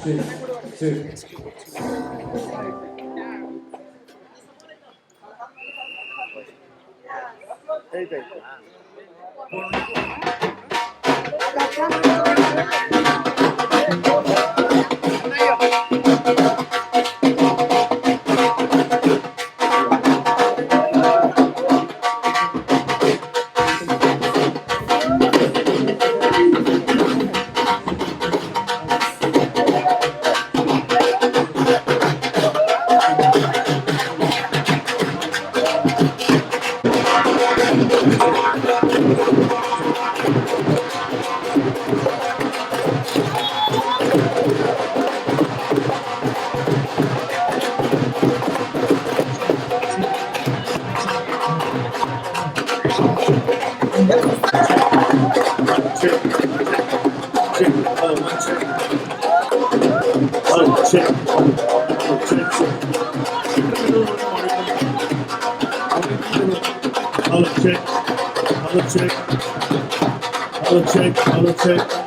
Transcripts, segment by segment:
Check, check. Check.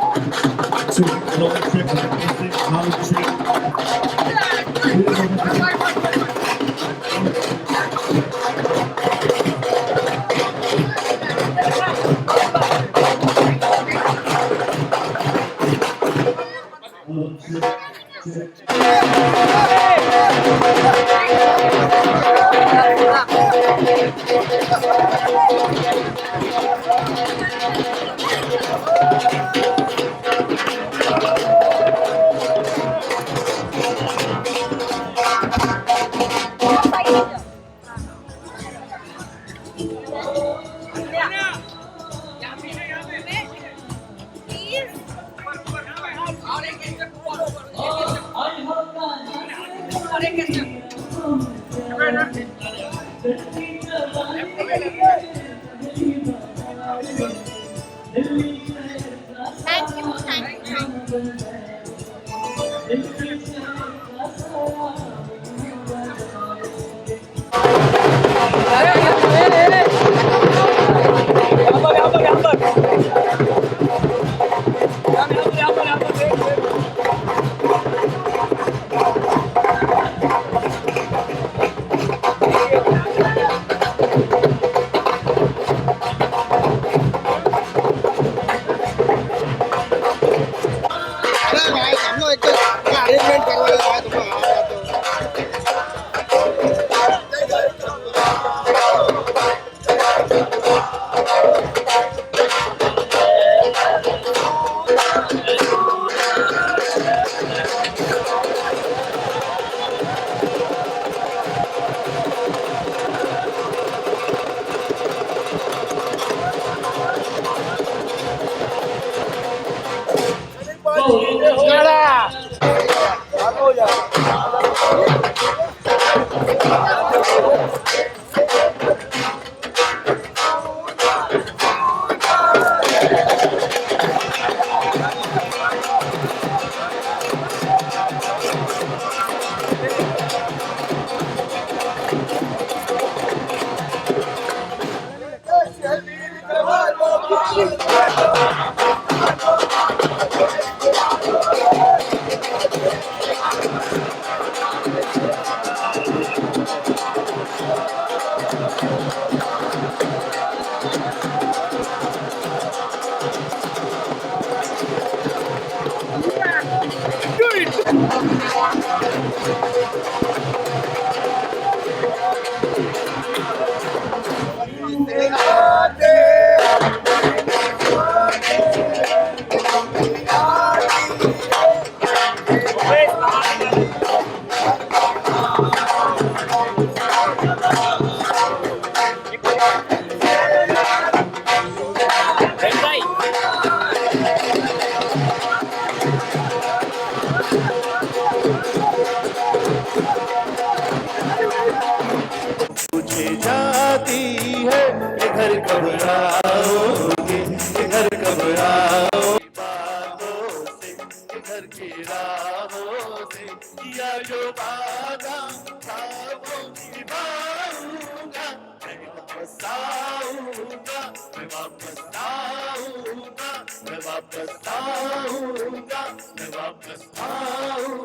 पूछे जाती है इधर कब आओगे, इधर कब आओ बातों से, इधर की राहों से किया जो वादा था वो निभाऊंगा। मैं वापस आऊंगा, मैं वापस आऊंगा, मैं वापस आऊंगा, मैं वापस आऊंगा।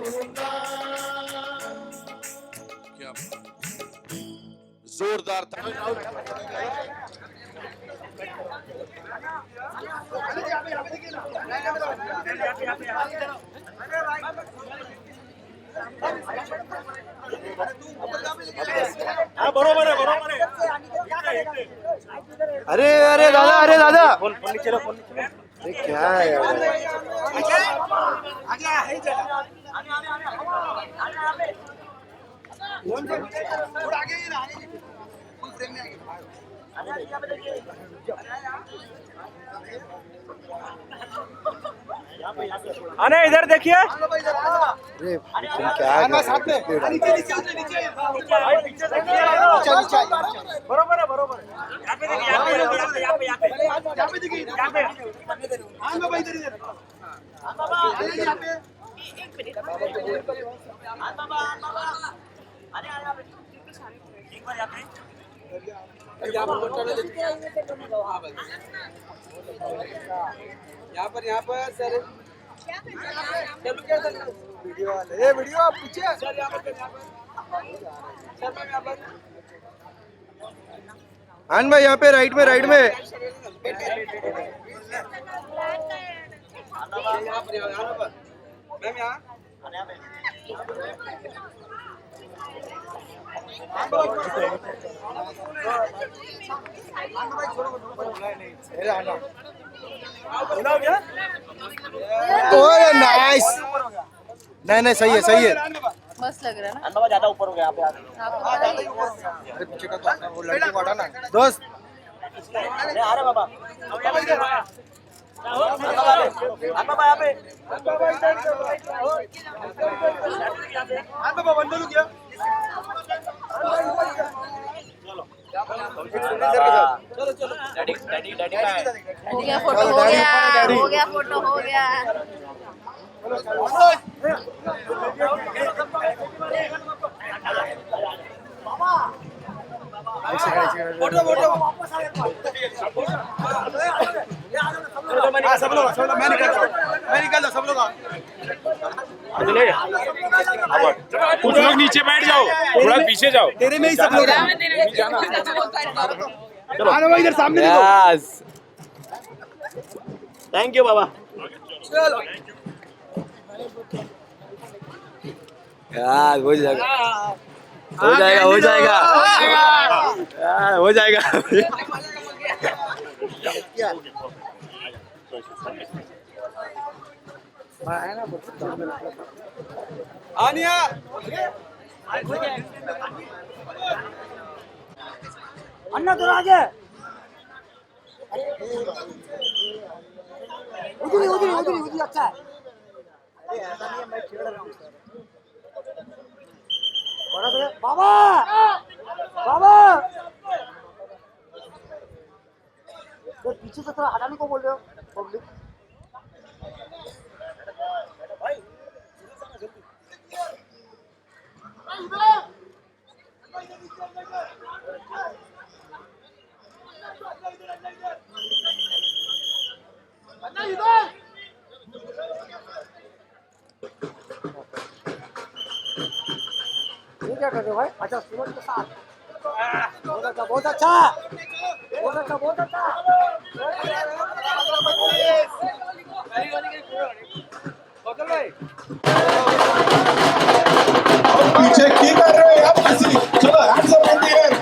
जोरदार बरोबर आहे बरोबर आहे. अरे अरे दादा फोन नीचे लो, फोन नीचे लो. अरे क्या है यार आने इधर देखिए. अरे तुम क्या कर रहे हो? बरोबर आहे बरोबर आहे. यहाँ पे देखिए यहाँ पे देखिए यहाँ पे. हाँ बाबा इधर इधर. यहाँ पर सर वीडियो आप पीछे सर हाँ भाई यहाँ पे राइट में मैम यहाँ नाइस नहीं सही है मस्त लग रहा है ना। बाबा ज्यादा ऊपर हो गया आप. अरे पीछे का तो वो लड़की वाड़ा ना दोस्त आ रहे बाबा. बाबा यहाँ पे. बाबा बंदर क्या. हो गया फोटो हो गया सब लोग मैं निकल सब लोग कुछ लोग नीचे बैठ जाओ, थोड़ा पीछे जाओ. तेरे में ही सब लोग चलो इधर सामने थैंक यू बाबा. यार हो जाएगा यार हो जाएगा आनिया अन्ना तो आगे. उधर अच्छा है. बाबा तो पीछे से थोड़ा हटाने को बोल रहे हो पब्लिक. ये क्या कर रहे हो भाई. अच्छा सूरज के साथ बहुत अच्छा पीछे की कर रहे हो आप किसी. चलो hands up in the air.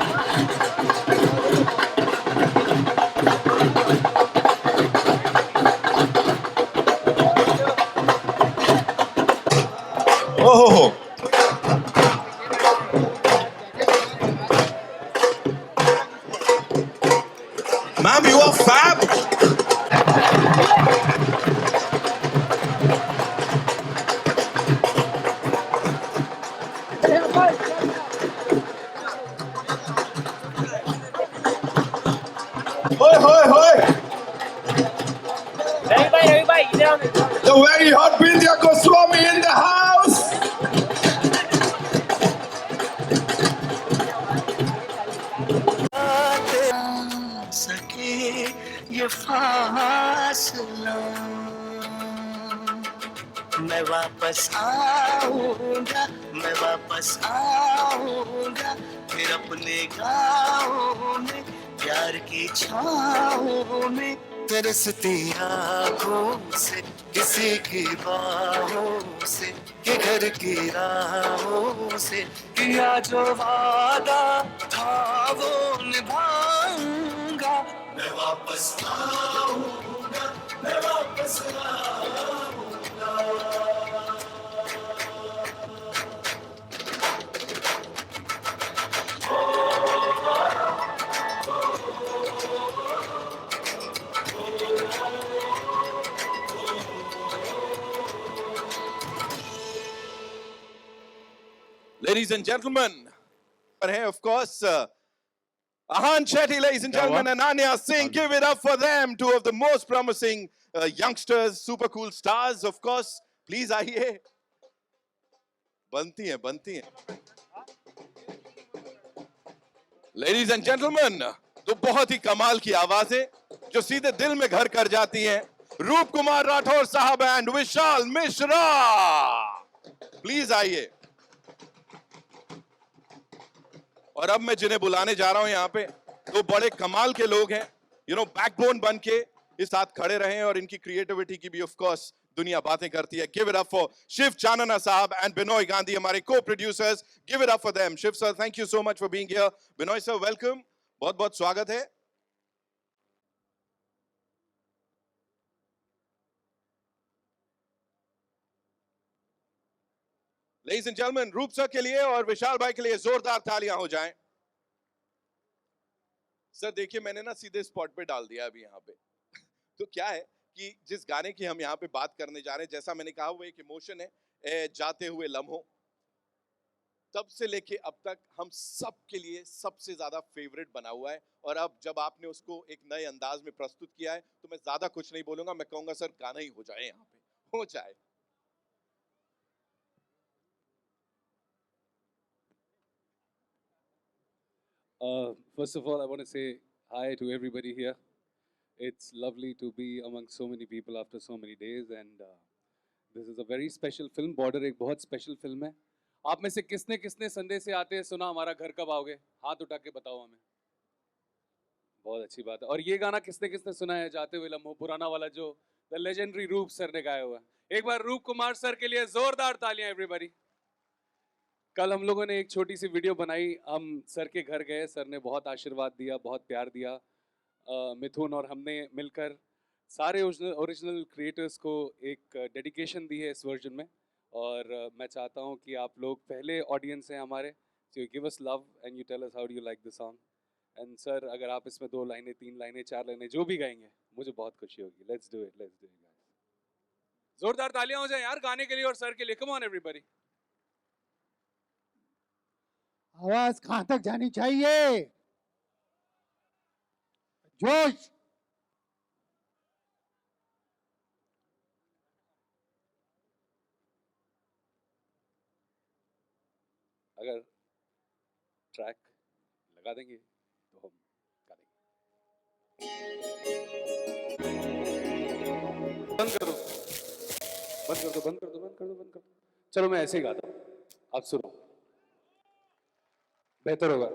ओहो Ma'am, you are fab. Hoy. The very hot Bindya Goswami in the house. सके ये फासला मैं वापस आऊंगा फिर अपने गाँव में प्यार की छाँव में तरसती आँखों से किसी की बाहों से कि घर की राहों से किया जो वादा था वो निभाऊंगा मैं वापस आऊंगा मैं वापस आऊंगा Ladies and gentlemen, and of course, Ahan Shetty, ladies and gentlemen, and Anya Singh. Give it up for them, two of the most promising youngsters, super cool stars, of course. Please, आइए. बनती हैं. Ladies and gentlemen, दो बहुत ही कमाल की आवाजें जो सीधे दिल में घर कर जाती हैं. रूप कुमार राठौर साहब एंड विशाल मिश्रा. प्लीज आइए. और अब मैं जिन्हें बुलाने जा रहा हूं यहाँ पे, तो बड़े कमाल के लोग हैं, बैकबोन बन के इस साथ खड़े रहे हैं और इनकी क्रिएटिविटी की भी ऑफ कोर्स दुनिया बातें करती है. Give it up for Shiv Chanana sahab and Binoy Gandhi, हमारे co-producers. Give it up for them. Shiv sir, thank you so much for being here. Binoy sir, welcome. बहुत बहुत स्वागत है. Ladies and gentlemen, Roop sir के लिए और विशाल भाई के लिए जोरदार तालियां हो जाएं. सर देखिए, मैंने ना सीधे स्पॉट पे डाल दिया अभी यहाँ पे. तो क्या है कि जिस गाने की हम यहाँ पे बात करने जा रहे हैं, जैसा मैंने कहा, वो एक इमोशन है, जाते हुए लम्हों. तब से लेके अब तक हम सब के लिए सबसे ज्यादा फेवरेट बना हुआ है. और अब जब आपने उसको एक नए अंदाज में प्रस्तुत किया है, तो मैं ज्यादा कुछ नहीं बोलूंगा. मैं कहूंगा सर गाना ही हो जाए, यहाँ पे हो जाए. First of all, I want to say hi to everybody here. It's lovely to be among so many people after so many days, and this is a very special film. Border एक बहुत special film है. आप में से किसने किसने Sunday से आते सुना हमारा घर कब आओगे? हाथ उठा के बताओ हमें. बहुत अच्छी बात है. और ये गाना किसने किसने सुना है, जाते हुए लम्हों, पुराना वाला जो the legendary रूप सर ने गाया हुआ है. एक बार रूप कुमार सर के लिए जोरदार तालियां everybody. कल हम लोगों ने एक छोटी सी वीडियो बनाई. हम सर के घर गए, सर ने बहुत आशीर्वाद दिया, बहुत प्यार दिया. मिथुन और हमने मिलकर सारे ओरिजिनल क्रिएटर्स को एक डेडिकेशन दी है इस वर्जन में. और मैं चाहता हूँ कि आप लोग पहले ऑडियंस हैं हमारे, so you give us love and you tell us how do you like the song. And sir, अगर आप इसमें 2 लाइनें, 3 लाइनें, 4 लाइनें जो भी गाएंगे, मुझे बहुत खुशी होगी. Let's do it guys. जोरदार तालियां हो जाए यार गाने के लिए और सर के लिए. Come on everybody. आवाज कहां तक जानी चाहिए? जोश. अगर ट्रैक लगा देंगे तो हम गा देंगे. बंद कर दो. चलो मैं ऐसे ही गाता हूँ, आप सुनो, बेहतर होगा.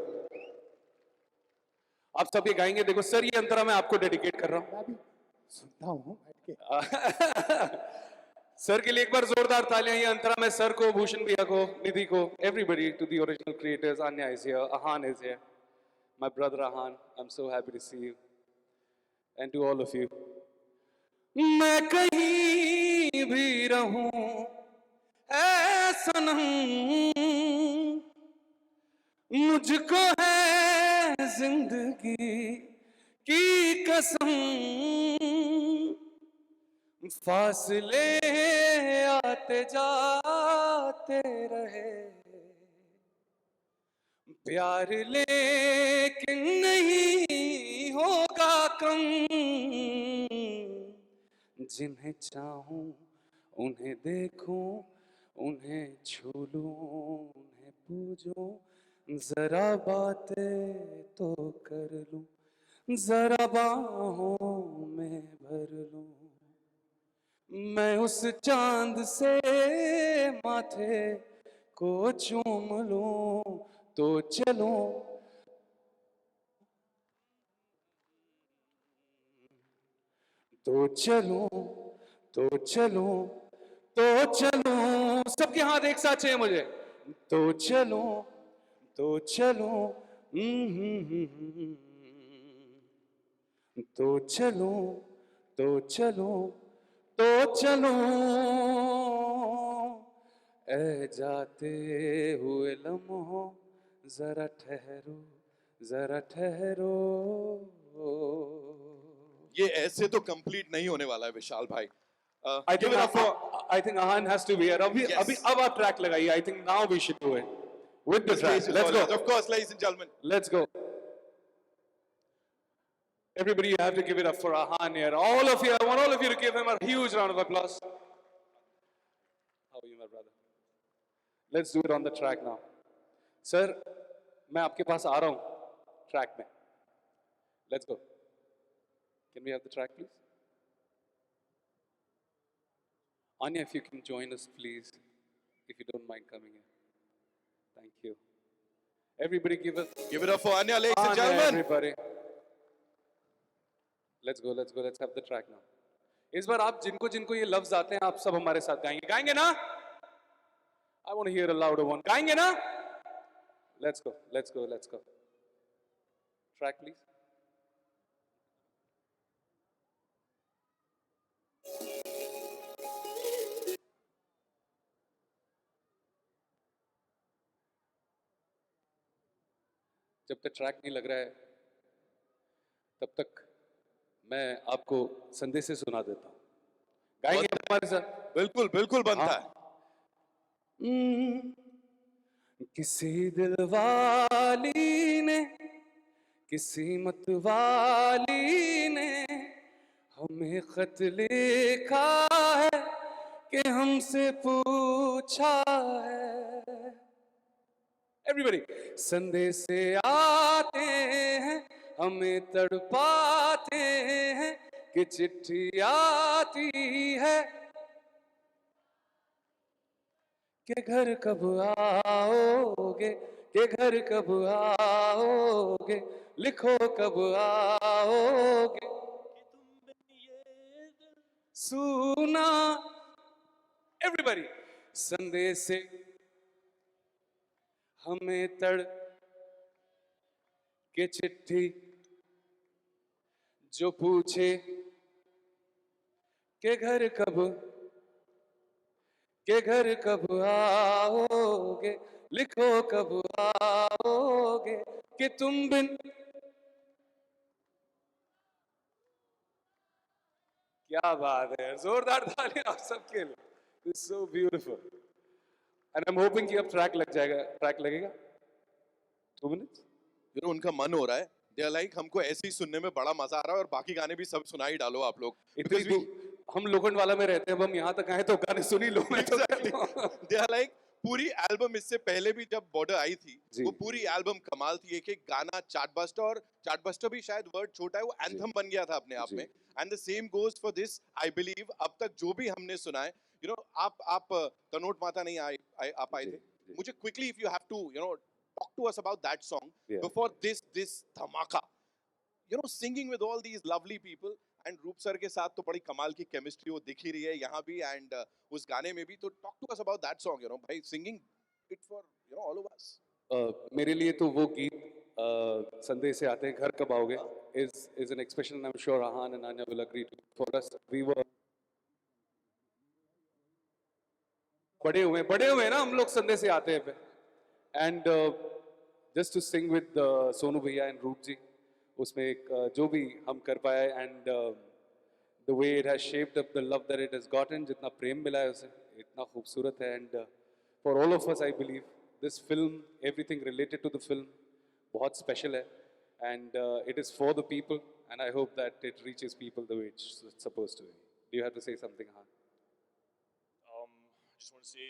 आप सब ये गाएंगे. देखो सर, ये अंतरा मैं आपको डेडिकेट कर रहा हूँ. मैं भी सुनता हूँ बैठ के. सर के लिए एक बार जोरदार तालियां. ये अंतरा में सर को, भूषण भैया को, निधि को, everybody, to the original creators. Anya is here, Ahan is here, my brother Ahan. I'm so happy to see you, and to all of you. मैं कहीं भी रहूं ऐ सनम, मुझको है जिंदगी की कसम. फासले आते जाते रहे, प्यार लेकिन नहीं होगा कम. जिन्हें चाहूं उन्हें देखूं, उन्हें छू लूं, उन्हें पूजूं, जरा बातें तो कर लूं, जरा बाहों में भर लूं. मैं उस चांद से माथे को चूम लूं, तो चलो, तो चलो, तो चलो, तो चलो, सबके हाथ एक साथ चाहिए मुझे। तो चलो, तो चलो, तो चलो, तो चलो, तो चलो, ए जाते हुए लम्हों जरा ठहरो, जरा ठहरो। ये ऐसे तो कंप्लीट नहीं होने वाला है विशाल भाई। I think I think Ahan has to be here. अभी Yes. अभी अब आप track लगाइए. I think now we should do it with the track. Let's go. Of course, ladies and gentlemen. Let's go. Everybody, you have to give it up for Ahan here. All of you, I want all of you to give him a huge round of applause. How are you, my brother? Let's do it on the track now. Sir, मैं आपके पास आ रहा हूँ track में. Let's go. Can we have the track, please? Anya, if you can join us, please, if you don't mind coming here. Thank you. Everybody give Give it up for Anya, ladies and Anya, gentlemen. everybody. Let's go, let's go, let's have the track now. इस बार आप जिनको जिनको ये लफ्ज आते हैं आप सब हमारे साथ गाएंगे, गाएंगे ना? I want to hear a louder one. गाएंगे ना? Let's go, let's go, let's go. Track, please. जब तक ट्रैक नहीं लग रहा है तब तक मैं आपको संदेश से सुना देता हूँ. गाएंगे हमारे साथ? बिल्कुल बिल्कुल बनता है. किसी दिल वाली ने, किसी मत वाली ने हमें खत लिखा है कि हमसे पूछा है. Everybody, संदेश से आते हैं हमें तड़पाते हैं कि चिट्ठी आती है कि घर कब आओगे, कि घर कब आओगे, लिखो कब आओगे, सुना. Everybody, संदेश से हमें तड़ के चिट्ठी जो पूछे के घर कब, के घर कब आओगे, लिखो कब आओगे कि तुम बिन. क्या बात है, जोरदार तालियां आप सबके लिए. It's so beautiful. And I'm hoping कि अब ट्रैक लग जाएगा. ट्रैक लगेगा 2 minutes. उनका मन हो रहा है. They are like हमको ऐसे ही सुनने में बड़ा मजा आ रहा है और बाकी गाने भी सब सुना ही डालो आप लोग. हम लोखंडवाला में रहते हैं, अब हम यहाँ तक आए तो गाने सुन ही लो. They are like पूरी एल्बम इससे पहले भी जब बॉर्डर आई थी वो पूरी एल्बम कमाल थी. एक एक गाना चार्टबस्टर, और चार्टबस्टर भी शायद वर्ड छोटा है, वो एंथम बन गया था अपने आप में. And the same goes for this. I believe अब तक जो भी हमने सुना है, यू नो, आप तनोट माता नहीं आ पाए थे. मुझे quickly if you have to you know talk to us about that song before this धमाका, you know, singing with all these lovely people. And Roop sir के साथ तो बड़ी कमाल की केमिस्ट्री वो दिख ही रही है यहाँ भी एंड उस गाने में भी. तो talk to us about that song, you know भाई, singing it for you know all of us. मेरे लिए तो वो गीत संदेश से आते हैं घर कब आओगे is an expression I'm sure Ahan and Anya will agree to. For us, we were बड़े हुए ना हम लोग संदेश से आते हैं पे. And just to sing with Sonu भैया and रूप जी, उसमें एक जो भी हम कर पाए and the way it has shaped up the love that it has gotten, जितना प्रेम मिला है उसे, इतना खूबसूरत है. And for all of us, I believe this film, everything related to the film, बहुत special है. And it is for the people, and I hope that it reaches people the way it's supposed to be. Do you have to say something, Han? I just want to say,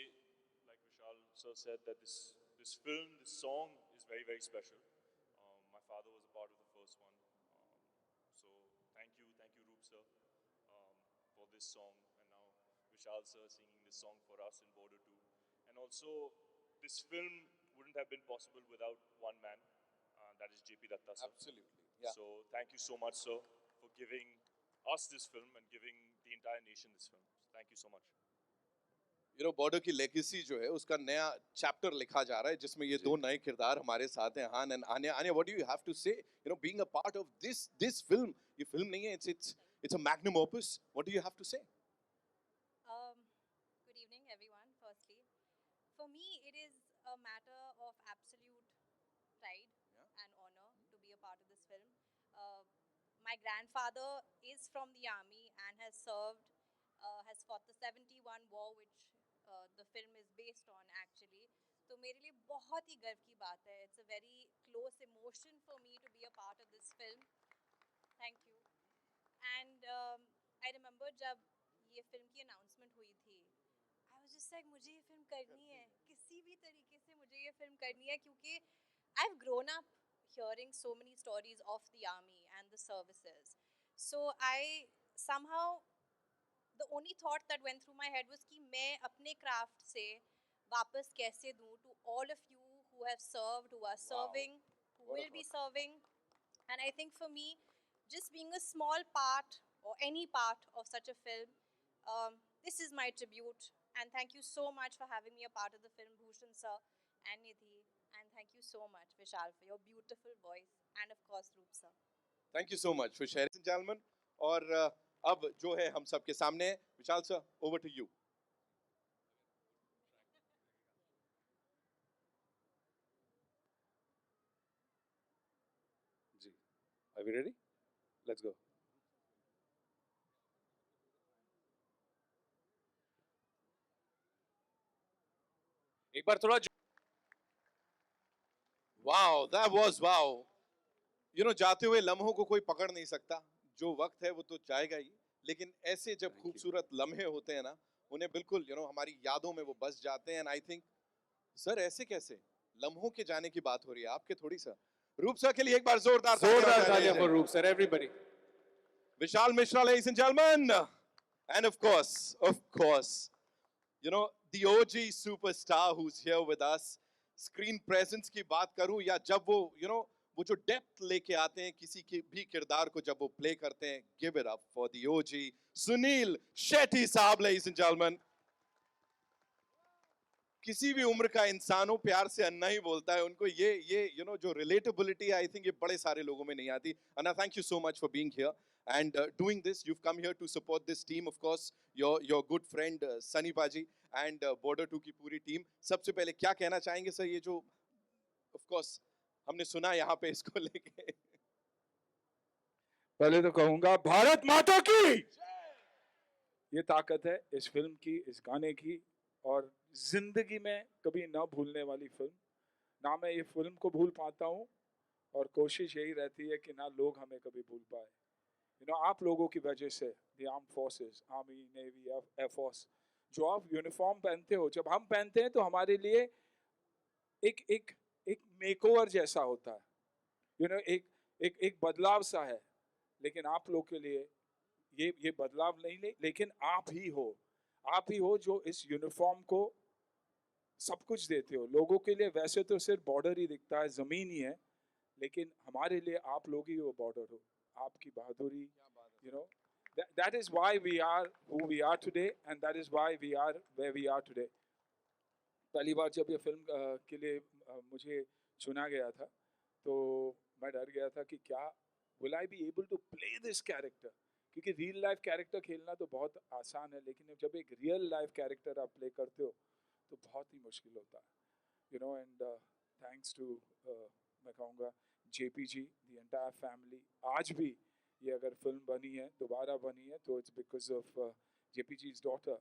like Vishal sir said, that this film, this song is very, very special. My father was a part of the first one. So thank you Roop sir, for this song, and now Vishal sir singing this song for us in Border 2. And also, this film wouldn't have been possible without one man, that is JP Datta sir. Absolutely. Yeah. So thank you so much, sir, for giving us this film and giving the entire nation this film. Thank you so much. Border की legacy जो है उसका नया chapter लिखा जा रहा है जिसमें ये दो नए किरदार हमारे साथ हैं Han and Anya Anya what do you have to say being a part of this film ये फिल्म नहीं है it's a magnum opus what do you have to say Good evening, everyone. Firstly, for me, it is a matter of absolute pride and honor to be a part of this film. My grandfather is from the army and has fought the 71 war, which the film is based on actually. तो मेरे लिए बहुत ही गर्व की बात है. It's a very close emotion for me to be a part of this film. Thank you. And I remember जब ये फिल्म की announcement हुई थी, I was just like मुझे ये फिल्म करनी है. किसी भी तरीके से मुझे ये फिल्म करनी है क्योंकि I've grown up hearing so many stories of the army and the services. So I somehow the only thought that went through my head was कि मैं अपने craft से वापस कैसे दूँ to all of you who have served, who are serving, who will be serving. And I think for me, just being a small part or any part of such a film, this is my tribute. And thank you so much for having me a part of the film, Bhushan sir and Nidhi. And thank you so much, Vishal, for your beautiful voice. And of course, Roop sir. Thank you so much for sharing gentleman और अब जो है हम सबके सामने Vishal sir over to you ji are we ready let's go एक बार थोड़ा वाओ दैट वाज वाओ जाते हुए लम्हों को कोई पकड़ नहीं सकता जो वक्त है वो तो जाएगा ही लेकिन ऐसे जब खूबसूरत लम्हे होते हैं ना उन्हें बिल्कुल हमारी यादों में वो बस जाते हैं एंड आई थिंक सर ऐसे कैसे लम्हों के जाने की बात हो रही है आपके थोड़ी सा रूप सर के लिए एक बार जोरदार तालियां फॉर रूप sir everybody Vishal Mishra, ladies and gentlemen, and of course, the OG superstar who's here with us. Screen presence की बात करूं या जब वो वो जो डेप्थ लेके आते हैं किसी के भी किरदार को जब वो प्ले करते हैं, give it up for the OG Sunil Shetty साहब, ladies and gentlemen. किसी भी उम्र का इंसान हो प्यार से अन्ना ही बोलता है उनको ये जो relatability आई थिंक ये बड़े सारे लोगों में नहीं आती. Anna, thank you so much for being here and doing this. You've come here to support this team, of course. Your good friend Sunny Paji and Border 2 की पूरी टीम. सबसे पहले क्या कहना चाहेंगे सर ये जो of course हमने सुना यहाँ पे इसको लेके. पहले तो कहूंगा भारत माता की ये ताकत है इस फिल्म की, इस गाने की, और जिंदगी में कभी ना भूलने वाली फिल्म. ना मैं ये फिल्म को भूल पाता हूँ और कोशिश यही रहती है कि ना लोग हमें कभी भूल पाए. आप लोगों की वजह से the arm forces, army, navy, air force, जो आप यूनिफॉर्म पहनते हो, जब हम पहनते हैं तो हमारे लिए एक मेकओवर जैसा होता है. एक बदलाव सा है. लेकिन आप लोग के लिए ये बदलाव नहीं, लेकिन आप ही हो जो इस यूनिफॉर्म को सब कुछ देते हो लोगों के लिए. वैसे तो सिर्फ बॉर्डर ही दिखता है, जमीन ही है, लेकिन हमारे लिए आप लोग ही वो बॉर्डर हो. आपकी बहादुरी, that is why we are who we are today and that is why we are where we are today. पहली बार जब ये फिल्म के लिए मुझे चुना गया था तो मैं डर गया था कि क्या will I be able to play this character, क्योंकि रियल लाइफ कैरेक्टर खेलना तो बहुत आसान है, लेकिन जब एक रियल लाइफ कैरेक्टर आप प्ले करते हो तो बहुत ही मुश्किल होता है. एंड थैंक्स टू मैं कहूँगा JP ji, the entire family. आज भी ये अगर फिल्म बनी है, दोबारा बनी है, तो it's because of JP जी's daughter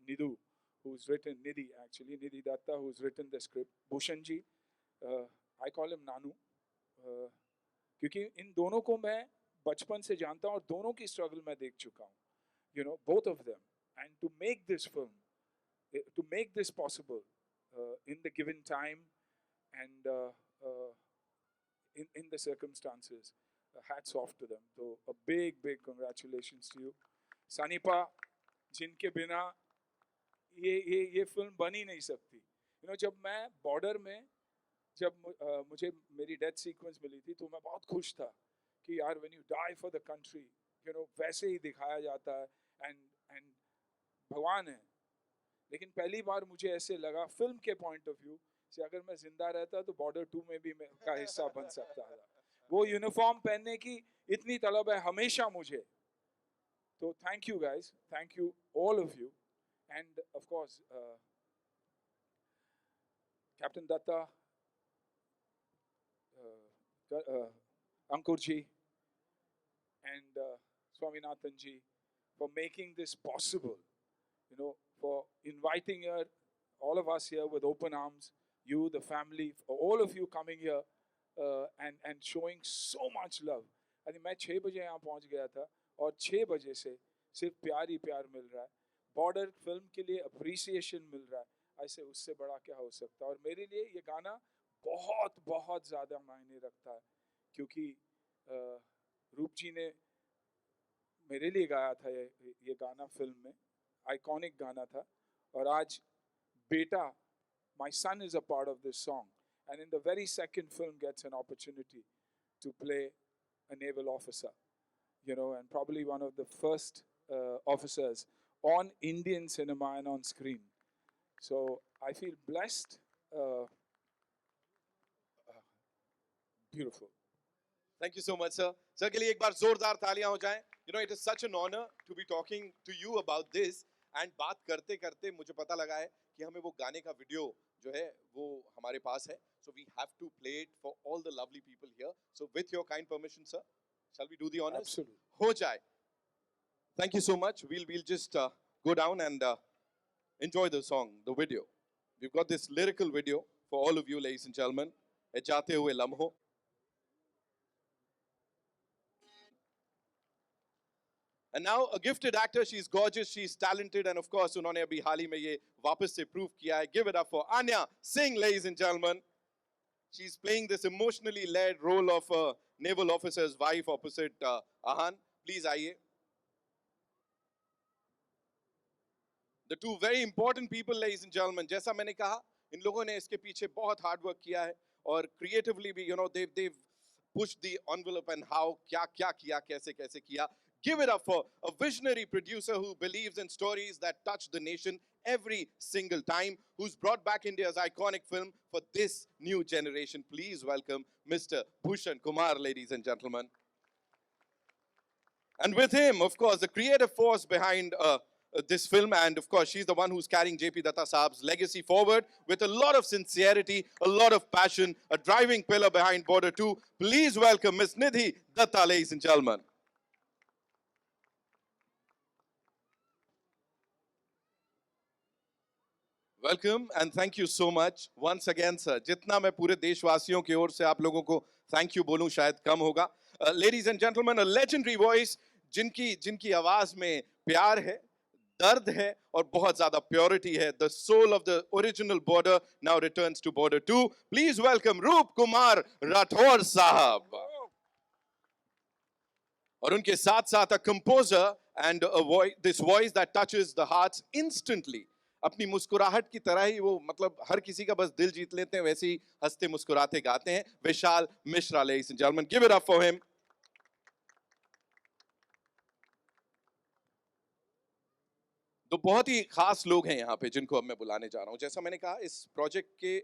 Nidhu, who's written Nidhi Datta, who's written the script. Bhushan ji, I call him Nanu, क्योंकि इन दोनों को मैं बचपन से जानता हूँ और दोनों की स्ट्रगल मैं देख चुका हूँ, both of them. And to make this film, to make this possible in the given time and in the circumstances, hats off to them. So a big congratulations to you. Sanipa, जिनके बिना ये film बन ही नहीं सकती. जब मैं border में जब मुझे मेरी डेथ सीक्वेंस मिली थी तो मैं बहुत खुश था कि यार when you die for the country you know वैसे ही दिखाया जाता है एंड भगवान है। लेकिन पहली बार मुझे ऐसे लगा फिल्म के पॉइंट ऑफ व्यू से अगर मैं जिंदा रहता तो बॉर्डर 2 में भी मैं का हिस्सा बन सकता था। वो यूनिफॉर्म पहनने की इतनी तलब है हमेशा मुझे। तो thank you guys, thank you all of you and of course captain Datta, Ankur ji and Swaminathan ji for making this possible, you know, for inviting here, all of us here with open arms, you, the family, for all of you coming here and showing so much love. I think मैं 6 बजे यहाँ पहुँच गया था और 6 बजे से सिर्फ प्यार ही प्यार मिल रहा है। बॉर्डर फिल्म के लिए अप्रिसिएशन मिल रहा है, ऐसे उससे बड़ा क्या हो सकता है। और मेरे लिए ये गाना बहुत बहुत ज़्यादा मायने रखता है क्योंकि रूप जी ने मेरे लिए गाया था ये गाना फिल्म में, आइकॉनिक गाना था। और आज बेटा, my son is a part of this song and in the very second film gets an opportunity to play a naval officer, you know, and probably one of the first officers on Indian cinema and on screen. So I feel blessed, beautiful. Thank you so much, sir. Sir के लिए एक बार जोरदार तालियां हो जाएं. You know, it is such an honor to be talking to you about this. And बात करते करते मुझे पता लगा है कि हमें वो गाने का वीडियो जो है वो हमारे पास है. So we have to play it for all the lovely people here. So with your kind permission, sir, shall we do the honors? Absolutely. हो जाए. Thank you so much. We'll just go down and enjoy the song, the video. We've got this lyrical video for all of you, ladies and gentlemen. ए जाते हुए लम्हों. And now a gifted actor, she's gorgeous, she's talented, and of course उन्होंने अभी हाल ही में ये वापस से prove किया है. Give it up for Anya Singh, ladies and gentlemen. She's playing this emotionally led role of a naval officer's wife opposite Ahan. Please आइए. The two very important people, ladies and gentlemen. जैसा मैंने कहा, इन लोगों ने इसके पीछे बहुत hard work किया है और creatively भी, you know, they've pushed the envelope and how क्या किया, कैसे किया. Give it up for a visionary producer who believes in stories that touch the nation every single time, who's brought back India's iconic film for this new generation. Please welcome Mr. Bhushan Kumar, ladies and gentlemen. And with him, of course, the creative force behind this film, and of course, she's the one who's carrying JP Datta Saab's legacy forward with a lot of sincerity, a lot of passion, a driving pillar behind Border 2. Please welcome Miss Nidhi Datta, ladies and gentlemen. Welcome and thank you so much once again, sir. जितना मैं पूरे देशवासियों की ओर से आप लोगों को thank you बोलूं शायद कम होगा. Ladies and gentlemen, a legendary voice जिनकी आवाज में प्यार है, दर्द है और बहुत ज़्यादा purity है. The soul of the original Border now returns to Border 2. Please welcome Roop Kumar Rathore साहब. और उनके साथ-साथ a composer and a voice, this voice that touches the hearts instantly. अपनी मुस्कुराहट की तरह ही वो मतलब हर किसी का बस दिल जीत लेते हैं, वैसे ही हंसते मुस्कुराते गाते हैं. Vishal Mishra, ladies and gentlemen, give it up for him. तो बहुत ही खास लोग हैं यहाँ पे जिनको अब मैं बुलाने जा रहा हूँ. जैसा मैंने कहा, इस प्रोजेक्ट के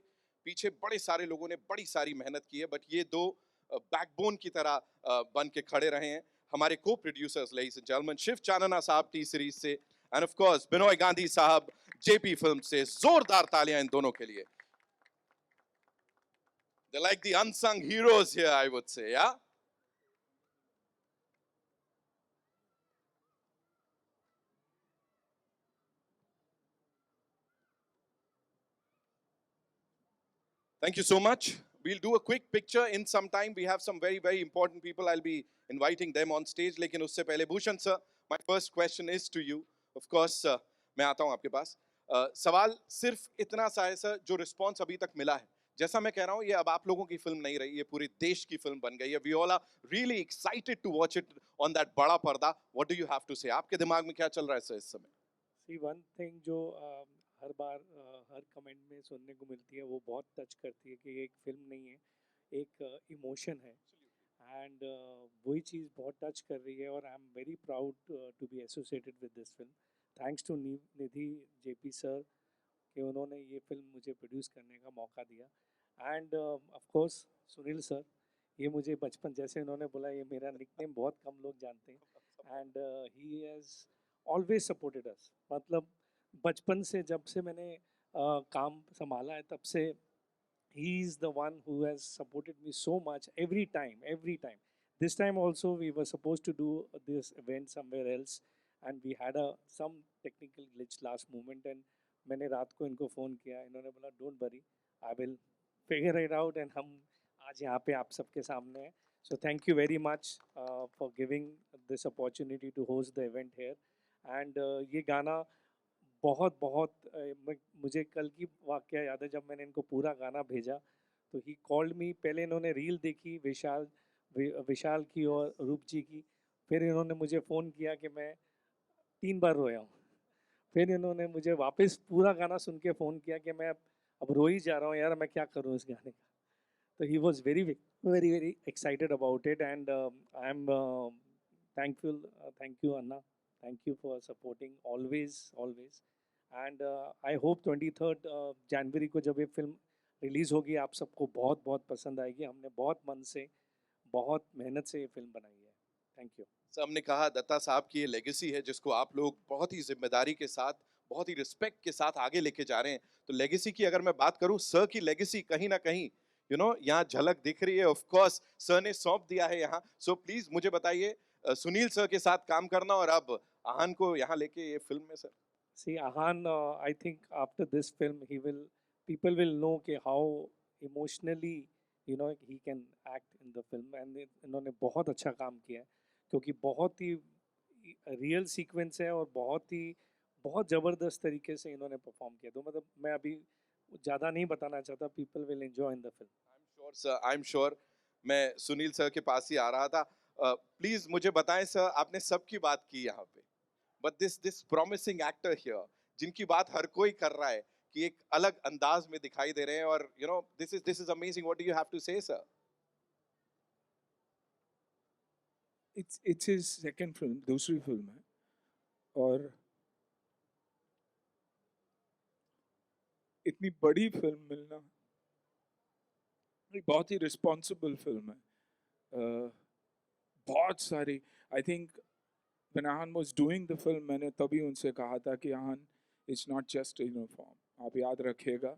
पीछे बड़े सारे लोगों ने बड़ी सारी मेहनत की है, बट ये दो बैकबोन की तरह बन के खड़े रहे हैं. हमारे co-producers, ladies and gentlemen, Shiv Chanana sahab T-Series से, and of course Binoy Gandhi sahab JP film से. जोरदार तालियां इन दोनों के लिए. They're like the unsung heroes here, I would say, yeah? Thank you so much. We'll do a quick picture in some time. We have some very, very important people. I'll be inviting them on stage. लेकिन उससे पहले Bhushan sir, my first question is to you. Of course, मैं आता हूँ आपके पास. सवाल सिर्फ इतना सा है सर, जो रिस्पॉन्स अभी तक मिला है. जैसा मैं कह रहा हूँ, ये अब आप लोगों की फिल्म नहीं रही, ये पूरे देश की फिल्म बन गई है. We all are really excited to watch it on that बड़ा पर्दा. What do you have to say? आपके दिमाग में क्या चल रहा है सर इस समय? See, one thing जो हर बार हर कमेंट में सुनने को मिलती है वो बहुत टच करती है कि ये एक फिल्म नहीं है, एक इमोशन है। एंड वही चीज़ बहुत टच कर रही है और I am very proud to be associated with this film. Thanks to Nidhi JP sir कि उन्होंने ये फिल्म मुझे प्रोड्यूस करने का मौका दिया। And of course Sunil sir, ये मुझे बचपन, जैसे उन्होंने बोला, ये मेरा निकनेम बहुत कम लोग जानते हैं। And he has always supported us, मतलब बचपन से जब से मैंने काम संभाला है तब से he is the one who has supported me so much every time. This time also we were supposed to do this event somewhere else and we had some technical glitch last moment and मैंने रात को इनको phone किया, इन्होंने बोला don't worry, I will figure it out and हम आज यहाँ पे आप सबके सामने हैं. So thank you very much for giving this opportunity to host the event here. And ये गाना बहुत बहुत मुझे कल की वाक़या याद है जब मैंने इनको पूरा गाना भेजा तो ही कॉल्ड मी। पहले इन्होंने रील देखी विशाल की और रूप जी की, फिर इन्होंने मुझे फ़ोन किया कि मैं 3 बार रोया हूँ। फिर इन्होंने मुझे वापस पूरा गाना सुन के फ़ोन किया कि मैं अब रो ही जा रहा हूँ यार, मैं क्या करूँ इस गाने का। तो he was very very very excited about it and I am thankful. Thank you Anna, thank you for supporting always. And I hope 23 जनवरी को जब ये फिल्म रिलीज़ होगी आप सबको बहुत बहुत पसंद आएगी। हमने बहुत मन से बहुत मेहनत से ये फिल्म बनाई है। Thank you. हमने कहा दत्ता साहब की ये लेगेसी है जिसको आप लोग बहुत ही जिम्मेदारी के साथ, बहुत ही रिस्पेक्ट के साथ आगे लेके जा रहे हैं। तो लेगेसी की अगर मैं बात करूं, सर की लेगेसी कहीं ना कहीं यहाँ झलक दिख रही है। ऑफ कोर्स सर ने सौंप दिया है यहाँ। सो प्लीज मुझे बताइए, सुनील सर के साथ काम करना और अब आहान को यहाँ लेके ये फिल्म में sir. See, Ahan, I think after this film, people will know कि how emotionally, he can act in the film, and इन्होंने बहुत अच्छा काम किया है क्योंकि बहुत ही रियल सीक्वेंस है और बहुत ज़बरदस्त तरीके से इन्होंने परफॉर्म किया। तो मतलब मैं अभी ज़्यादा नहीं बताना चाहता, people will enjoy in the film. I'm sure sir, I'm sure। मैं सुनील सर के पास ही आ रहा था। प्लीज मुझे बताएं सर, आपने सबकी बात की यहाँ पे, but this promising actor here जिनकी बात हर कोई कर रहा है कि एक अलग अंदाज में दिखाई दे रहे हैं और this is amazing, what do you have to say sir? It's his second film, दूसरी फिल्म है और इतनी बड़ी फिल्म मिलना बहुत ही रिस्पॉन्सिबल फिल्म है। बहुत सारी, I think when Ahan was doing the film, मैंने तभी उनसे कहा था कि Ahan, it's not just a uniform। आप याद रखिएगा,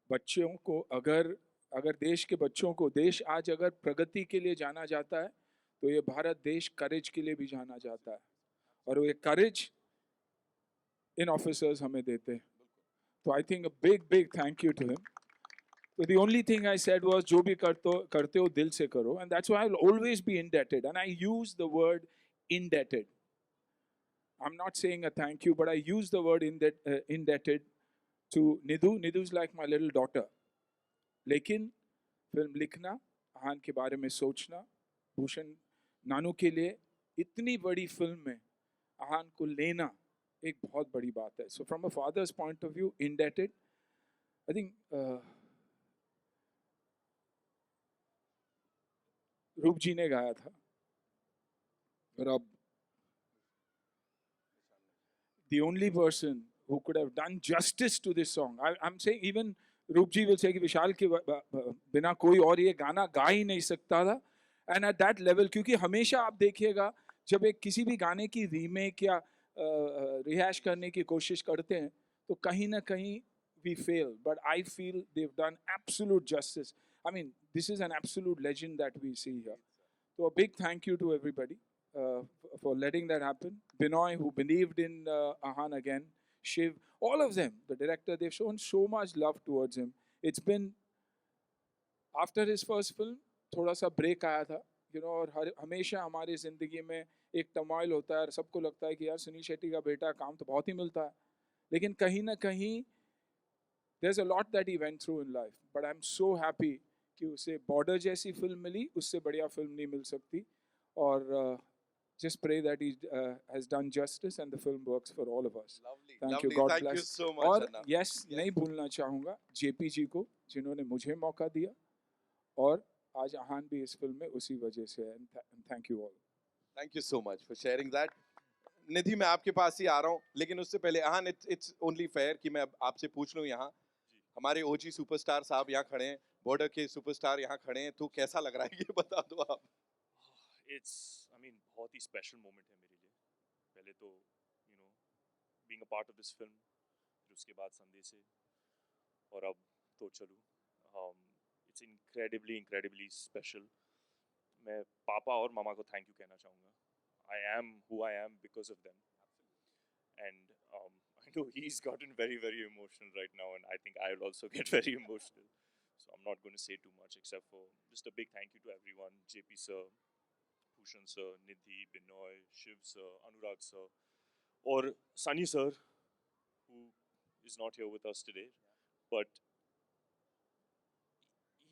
बच्चों को अगर देश के बच्चों को, देश आज अगर प्रगति के लिए जाना जाता है तो ये भारत देश करेज के लिए भी जाना जाता है और ये करेज इन ऑफिसर्स हमें देते हैं। तो I think a big thank you to him। So the only thing I said was जो भी करते हो दिल से करो, and that's why I'll always be indebted, and I use the word indebted। I'm not saying a thank you, but I use the word indebted to Nidhu। Nidhu's like my little daughter। लेकिन film लिखना, आहान के बारे में सोचना, भूषण नानू के लिए इतनी बड़ी फिल्म में आहान को लेना एक बहुत बड़ी बात है। So from a father's point of view, indebted। I think रूप जी ने गाया था और अब the only person who could have done justice to this song, I'm saying even रूप जी will say कि विशाल के बिना कोई और ये गाना गा ही नहीं सकता था। and at that level, क्योंकि हमेशा आप देखिएगा जब एक किसी भी गाने की रीमेक या रिहैश करने की कोशिश करते हैं तो कहीं ना कहीं we fail, but I feel they've done absolute justice। I mean, this is an absolute legend that we see here। So a big thank you to everybody for letting that happen। Binoy, who believed in Ahan again, Shiv, all of them, the director, they've shown so much love towards him। It's been after his first film, थोड़ा सा break आया था, और हमेशा हमारी जिंदगी में एक टर्मोइल होता है, सबको लगता है कि यार सुनील शेट्टी का बेटा, काम तो बहुत ही मिलता है, लेकिन कहीं ना कहीं there's a lot that he went through in life, but I'm so happy कि उसे बॉर्डर जैसी फिल्म मिली, उससे बढ़िया फिल्म नहीं मिल सकती। और just pray that he has done justice and the film works for all of us. Lovely, Thank lovely. you. God Thank you bless. so much, और Anna. yes, नहीं भूलना चाहूँगा जेपी जी को जिन्होंने मुझे मौका दिया और आज आहान भी इस फिल्म में उसी वजह से है. Thank you all. Thank you so much for sharing that. निधि मैं आपके पास ही आ रहा हूँ लेकिन उससे पहले आहान it's only fair कि मैं अब आपसे पूछ लूँ यहाँ हमारे ओजी सुपरस्टार साहब यहाँ खड़े हैं बॉर्डर के सुपरस्टार यहाँ खड़े हैं तो कैसा लग रहा है ये बता दो आप. बहुत ही स्पेशल मोमेंट है मेरे लिए. पहले तो being a part of this film, फिर उसके बाद संदेश है और अब तो चलूँ. It's incredibly special. मैं पापा और मामा को थैंक यू कहना चाहूँगा. I am who I am because of them. And I know he's gotten very, very emotional right now, and I think I'll also get very emotional. So I'm not going to say too much except for just a big thank you to everyone. JP sir, Bhushan sir, Nidhi, Binoy, Shiv sir, Anurag sir, or Sunny sir, who is not here with us today. But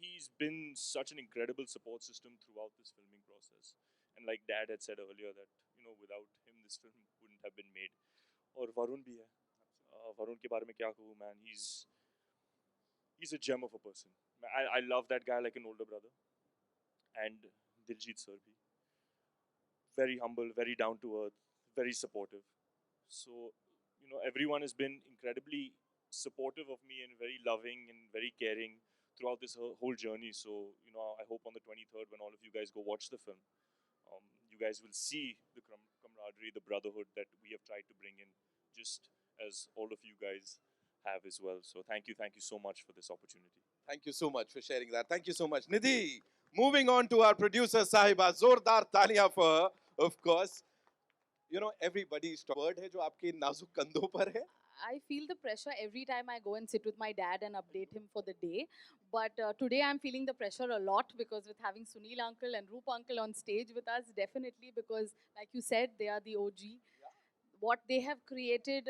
he's been such an incredible support system throughout this filming process. And like Dad had said earlier that, without him this film wouldn't have been made. और वरुण भी है. वरुण के बारे में क्या कहूँ man, he's a gem of a person. I love that guy like an older brother. And Diljit sir bhi. Very humble, very down to earth, very supportive. So, everyone has been incredibly supportive of me and very loving and very caring throughout this whole journey. So, I hope on the 23rd when all of you guys go watch the film, you guys will see the camaraderie, the brotherhood that we have tried to bring in, just as all of you guys have as well. So thank you so much for this opportunity. Thank you so much for sharing that. Thank you so much. Nidhi, moving on to our producer Sahiba, जोरदार तालियां for her, of course. Everybody's word है जो आपके नाजुक कंधों पर है. I feel the pressure every time I go and sit with my dad and update him for the day. But today I'm feeling the pressure a lot because with having Sunil uncle and Roop uncle on stage with us, definitely because like you said, they are the OG. Yeah. What they have created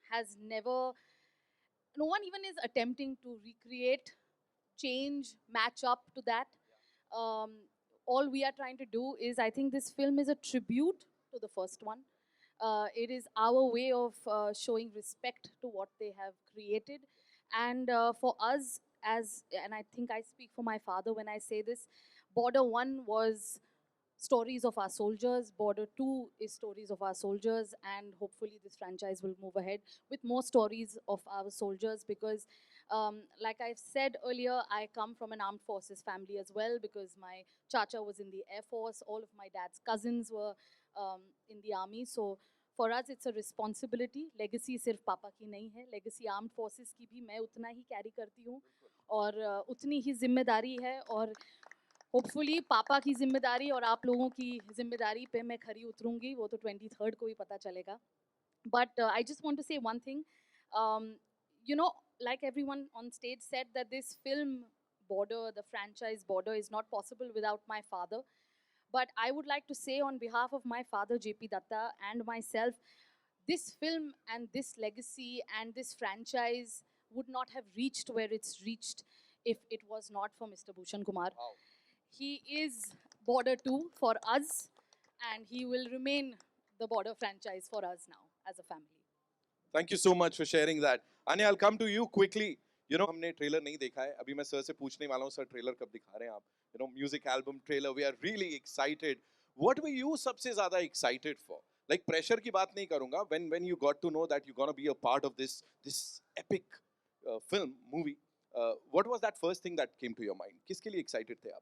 has never, no one even is attempting to recreate, change, match up to that. Yeah. All we are trying to do is, I think this film is a tribute to the first one. It is our way of showing respect to what they have created. And for us, and I think I speak for my father when I say this, Border 1 was stories of our soldiers, Border 2 is stories of our soldiers, and hopefully this franchise will move ahead with more stories of our soldiers because like I've said earlier, I come from an armed forces family as well because my chacha was in the Air Force, all of my dad's cousins were in the army. So for us, it's a responsibility. Legacy सिर्फ पापा की नहीं है, legacy armed forces की भी मैं उतना ही carry करती हूँ और उतनी ही जिम्मेदारी है और hopefully पापा की जिम्मेदारी और आप लोगों की जिम्मेदारी पे मैं खरी उतरूँगी, वो तो 23rd को ही पता चलेगा. But I just want to say one thing, like everyone on stage said that this film Border, the franchise Border is not possible without my father. But I would like to say on behalf of my father, JP Datta, and myself, this film and this legacy and this franchise would not have reached where it's reached if it was not for Mr. Bhushan Kumar. Wow. He is Border 2 for us, and he will remain the Border franchise for us now as a family. Thank you so much for sharing that. Anya, I'll come to you quickly. हमने trailer नहीं देखा है. अभी मैं sir से पूछने वाला हूँ, सर ट्रेलर कब दिखा रहे हैं आप? Music album trailer, we are really excited. What were you सबसे ज़्यादा excited for? Like pressure की बात नहीं करूँगा. When you got to know that you're gonna be a part of this epic film movie, what was that first thing that came to your mind? किसके लिए excited थे आप?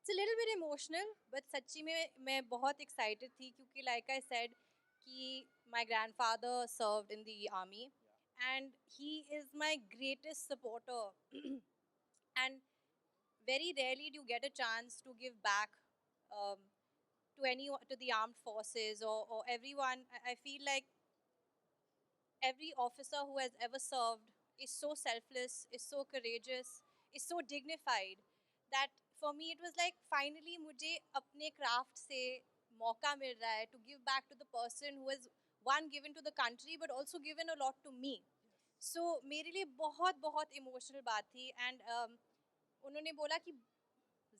It's a little bit emotional, but सच्ची में मैं बहुत excited थी क्योंकि like I said कि my grandfather served in the army, and he is my greatest supporter. And very rarely do you get a chance to give back to the armed forces or everyone. I feel like every officer who has ever served is so selfless, is so courageous, is so dignified that for me it was like finally मुझे अपने craft से मौका मिल रहा है to give back to the person who has one given to the country but also given a lot to me. So मेरे लिए बहुत बहुत emotional बात थी and उन्होंने बोला कि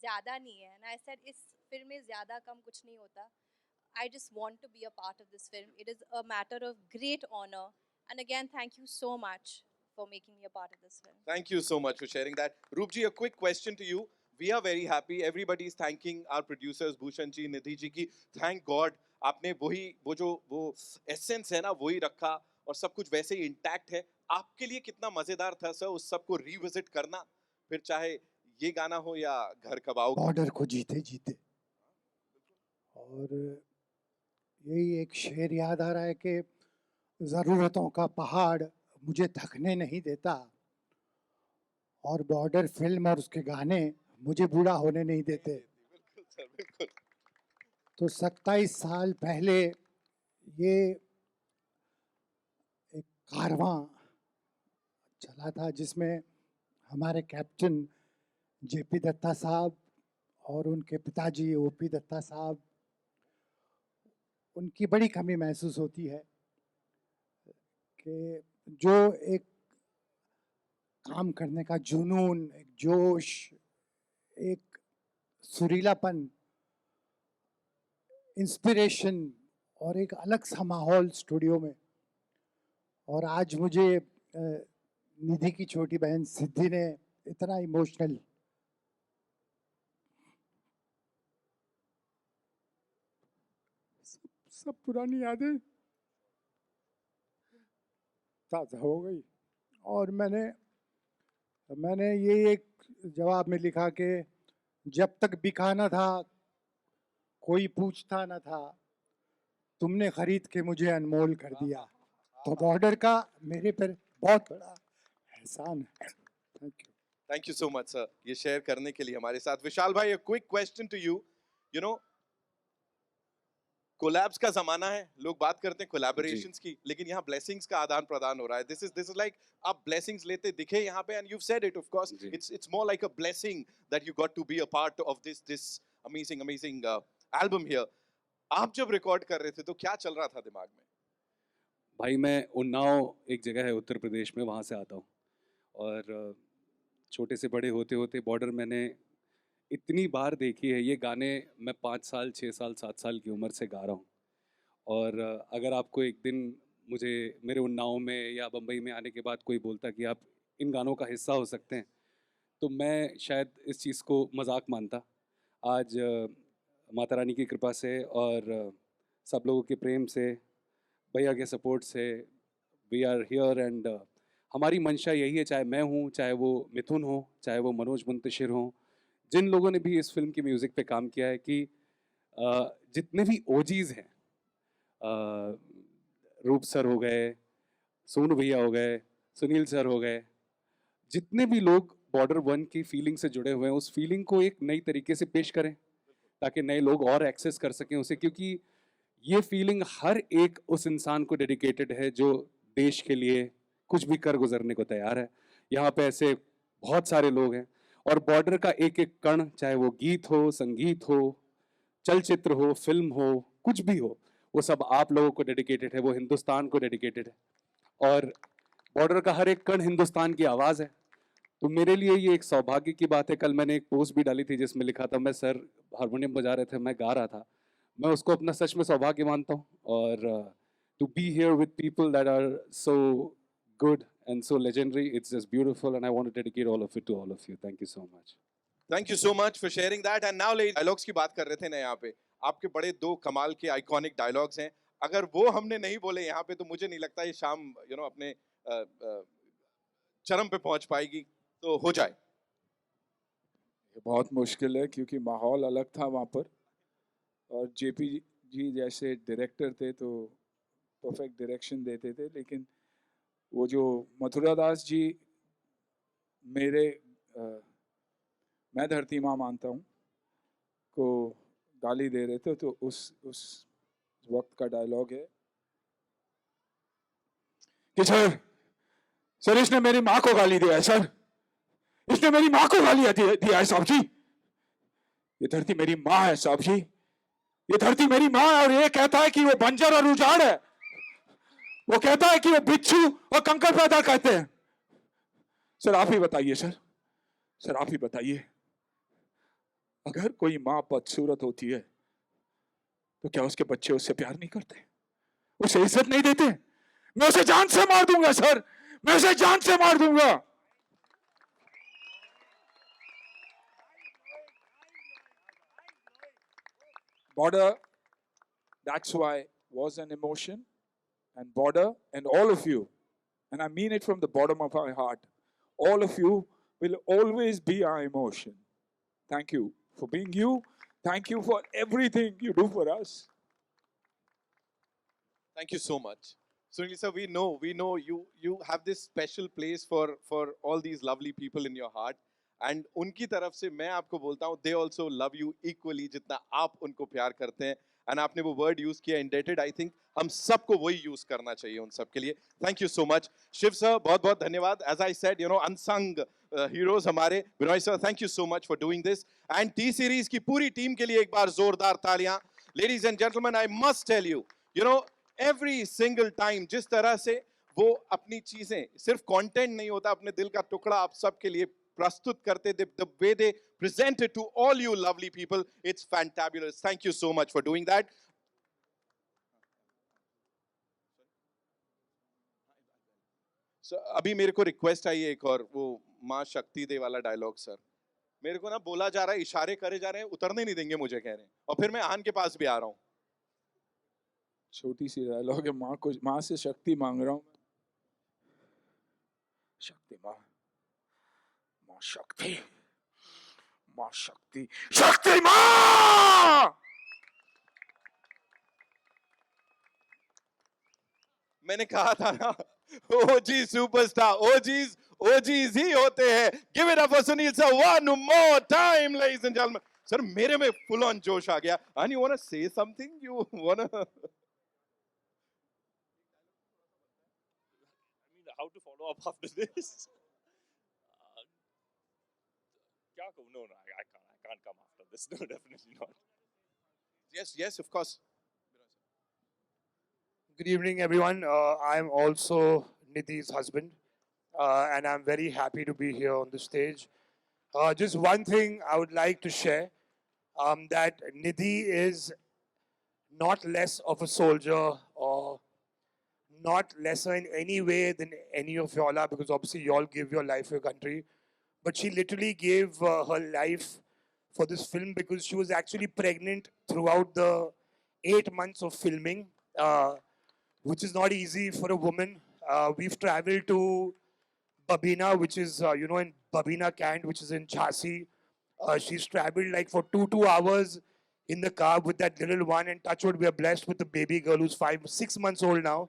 ज़्यादा नहीं है and I said इस फिर में ज़्यादा कम कुछ नहीं होता. I just want to be a part of this film. It is a matter of great honor. And again, thank you so much for making me a part of this film. Thank you so much for sharing that. Roopji, a quick question to you. We are very happy. Everybody is thanking our producers, Bhushan ji, Nidhi ji ki. Thank God, आपने वो essence है ना, वही रखा और सब कुछ वैसे ही intact है. आपके लिए कितना मजेदार था सर उस सबको revisit करना, फिर चाहे ये गाना हो या घर कब आओगे. बॉर्डर को जीते जीते. और यही एक शेर याद आ रहा है कि ज़रूरतों का पहाड़ मुझे थकने नहीं देता और बॉर्डर फिल्म और उसके गाने मुझे बूढ़ा होने नहीं देते. बिल्कुल सर, बिल्कुल. तो 27 साल पहले ये एक कारवां चला था जिसमें हमारे कैप्टन जेपी दत्ता साहब और उनके पिताजी ओपी दत्ता साहब, उनकी बड़ी कमी महसूस होती है कि जो एक काम करने का जुनून, एक जोश, एक सुरीलापन, इंस्पिरेशन और एक अलग सा माहौल स्टूडियो में. और आज मुझे निधि की छोटी बहन सिद्धि ने इतना इमोशनल सब पुरानी यादें ताज़ा हो गई. और मैंने ये एक जवाब में लिखा कि जब तक बिका न था कोई पूछता न था, तुमने खरीद के मुझे अनमोल कर दिया. तो बॉर्डर का मेरे पर बहुत बड़ा एहसान है. Thank you. Thank you so much sir, ये शेयर करने के लिए हमारे साथ. विशाल भाई, a quick question to you. You know, collabs का जमाना है, लोग बात करते हैं कोलैबोरेशंस की, लेकिन यहाँ ब्लेसिंग्स का आदान प्रदान हो रहा है. दिस इज लाइक आप ब्लेसिंग्स लेते दिखे यहाँ पे, and you said it, of course it's more like a blessing that you got to be a part of this amazing album here. आप जब रिकॉर्ड कर रहे थे तो क्या चल रहा था दिमाग में? भाई मैं उन्नाव एक जगह है उत्तर प्रदेश में, वहाँ से आता हूँ और छोटे से बड़े होते होते बॉर्डर मैंने इतनी बार देखी है. ये गाने मैं 5 साल 6 साल 7 साल की उम्र से गा रहा हूँ. और अगर आपको एक दिन मुझे मेरे उन्नाव में या बम्बई में आने के बाद कोई बोलता कि आप इन गानों का हिस्सा हो सकते हैं, तो मैं शायद इस चीज़ को मजाक मानता. आज माता रानी की कृपा से और सब लोगों के प्रेम से, भैया के सपोर्ट से वी आर हियर. एंड हमारी मंशा यही है, चाहे मैं हूँ, चाहे वो मिथुन हो, चाहे वो मनोज मुंतशिर हो, जिन लोगों ने भी इस फिल्म की म्यूज़िक पे काम किया है, कि जितने भी ओजीज़ हैं, रूप सर हो गए, सोनू भैया हो गए, सुनील सर हो गए, जितने भी लोग बॉर्डर 1 की फीलिंग से जुड़े हुए हैं, उस फीलिंग को एक नई तरीके से पेश करें ताकि नए लोग और एक्सेस कर सकें उसे. क्योंकि ये फीलिंग हर एक उस इंसान को डेडिकेटेड है जो देश के लिए कुछ भी कर गुजरने को तैयार है. यहाँ पे ऐसे बहुत सारे लोग हैं और बॉर्डर का एक एक कण, चाहे वो गीत हो, संगीत हो, चलचित्र हो, फिल्म हो, कुछ भी हो, वो सब आप लोगों को डेडिकेटेड है, वो हिंदुस्तान को डेडिकेटेड है. और बॉर्डर का हर एक कण हिंदुस्तान की आवाज़ है. तो मेरे लिए ये एक सौभाग्य की बात है. कल मैंने एक पोस्ट भी डाली थी जिसमें लिखा था, मैं सर हारमोनियम बजा रहे थे, मैं गा रहा था. मैं उसको अपना सच में सौभाग्य मानता हूँ. और to be here with people that are so good and so legendary, it's just beautiful, and I want to dedicate all of it to all of you. Thank you so much. Thank you so much for sharing that. And now ladies, dialogues की बात कर रहे थे ना यहाँ पे, आपके बड़े 2 कमाल के आइकॉनिक डायलॉग्स हैं. अगर वो हमने नहीं बोले यहाँ पे तो मुझे नहीं लगता ये शाम अपने चरम पे पहुंच पाएगी. तो हो जाए. ये बहुत मुश्किल है क्योंकि माहौल अलग था वहाँ पर, और जेपी जी जैसे डायरेक्टर थे तो परफेक्ट डायरेक्शन देते थे. लेकिन वो जो मथुरा दास जी मैं धरती माँ मानता हूँ को गाली दे रहे थे, तो उस वक्त का डायलॉग है कि सर इसने मेरी माँ को गाली दिया है, सर इसने मेरी माँ को गाली दिया है साहब जी. ये धरती मेरी माँ है साहब जी, ये धरती मेरी माँ है. और ये कहता है कि वो बंजर और उजाड़ है, वो कहता है कि वो बिच्छू और कंकड़ पैदा करते हैं. सर आप ही बताइए, सर आप ही बताइए, अगर कोई माँ बदसूरत होती है तो क्या उसके बच्चे उससे प्यार नहीं करते, उसे इज्जत नहीं देते? मैं उसे जान से मार दूंगा सर, मैं उसे जान से मार दूंगा। Border, that's why was an emotion, and Border and all of you, and I mean it from the bottom of my heart, all of you will always be our emotion. Thank you for being you. Thank you for everything you do for us. Thank you so much. Sunil sir, we know you have this special place for all these lovely people in your heart. And उनकी तरफ से मैं आपको बोलता हूँ, they also love you equally जितना आप उनको प्यार करते हैं. And आपने वो word use किया indebted, I think हम सबको वही use करना चाहिए उन सब के लिए. Thank you so much. Shiv sir, बहुत बहुत धन्यवाद. As I said, you know, unsung heroes हमारे. Binoy sir, thank you so much for doing this. And T series की पूरी टीम के लिए एक बार जोरदार तालियां. Ladies and gentlemen, I must tell you, you know, every single time जिस तरह से वो अपनी चीजें, सिर्फ कंटेंट नहीं होता, अपने दिल का टुकड़ा आप सबके लिए प्रस्तुत करते, the way they present it to all you lovely people, it's fantabulous. Thank you so much for doing that. So, अभी मेरे को रिक्वेस्ट आई है एक और, वो माँ शक्ति दे वाला डायलॉग सर. मेरे को ना बोला जा रहा है, इशारे करे जा रहे हैं, उतरने नहीं देंगे मुझे कह रहे हैं, और फिर मैं आन के पास भी आ रहा हूँ. छोटी सी डायलॉग है, माँ से शक्ति मांग रहा हूँ. शक्ति माँ शक्ति, माँ शक्ति, शक्ति माँ. मैंने कहा था ना, ओजी सुपरस्टार, ओजीज ही होते हैं. Give it up for Sunil sir one more time, ladies and gentlemen. Sir मेरे में फुल ऑन जोश आ गया. And you wanna say something? You wanna? I mean, how to follow up after this? क्या कहूँ? No, I can't come after this. No, definitely not. Yes, of course. Good evening, everyone. I'm also Nidhi's husband, and I'm very happy to be here on the stage. Just one thing I would like to share, that Nidhi is not less of a soldier or not lesser in any way than any of y'all are, because obviously y'all give your life for your country. But she literally gave her life for this film because she was actually pregnant throughout the 8 months of filming, which is not easy for a woman. We've traveled to Babina, which is, in Babina Cant, which is in Jhansi. She's traveled like for 2 hours in the car with that little one, and touch wood, we are blessed with a baby girl who's 6 months old now.